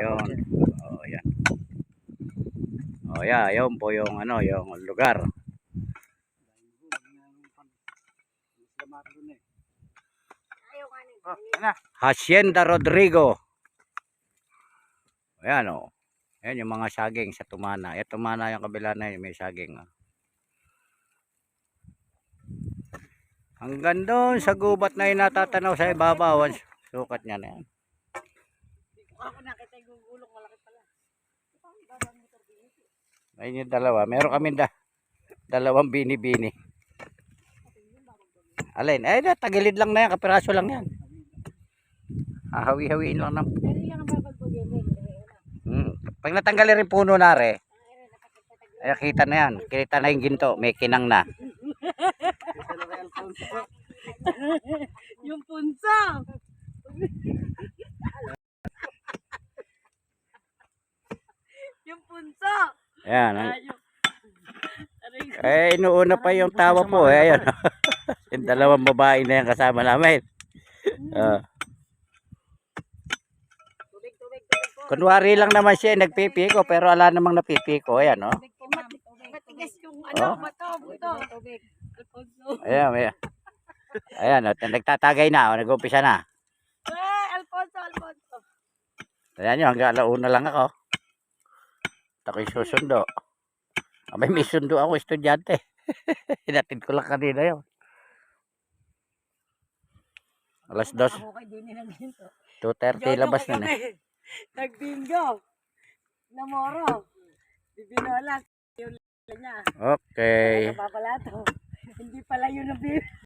Yun. Oh, yan. Oh, yeah, yun po yung ano, yung lugar. Hacienda Rodrigo. Ayan oh. Ayan yung mga saging sa Tumana. Yung Tumana yung kabila na yun, may saging. Oh. Hanggang doon sa gubat na yung natatanaw sa ibabaw. Sukat niya na yan. Ako nakita yung gulong, malaki pala. Ayun yung dalawa. Meron kami dalawang bini-bini. Alin? Eh, tagilid lang na yan. Kapiraso lang yan. Hahawi-hawiin lang ng... Pag natanggalin rin puno na re, ay kita na yan. Kita na yung ginto. May kinang na. Yung punso. Yung punso. Ayan. Eh, inuuna pa yung tawa po. Eh, ayun. Yung dalawang babae na yan kasama namin. Kunwari lang naman siya nagpipiko pero ala namang napipiko. Ayan, oh. Matigas yung ano, bato, buto. Ayan, ayan. Ayan, oh, nagtatagay na. Nag-umpisa na. Alfonso. Ayan yun, hanggang alauna lang ako. Ako'y susundo. May sundo ako, estudyante. Hinatid ko lang kanina yun. Alas 2. 2:30 labas na eh. Nagbingo. Namoro. Bibinola. Yung niya. Okay. Papalato. Hindi pala yun ang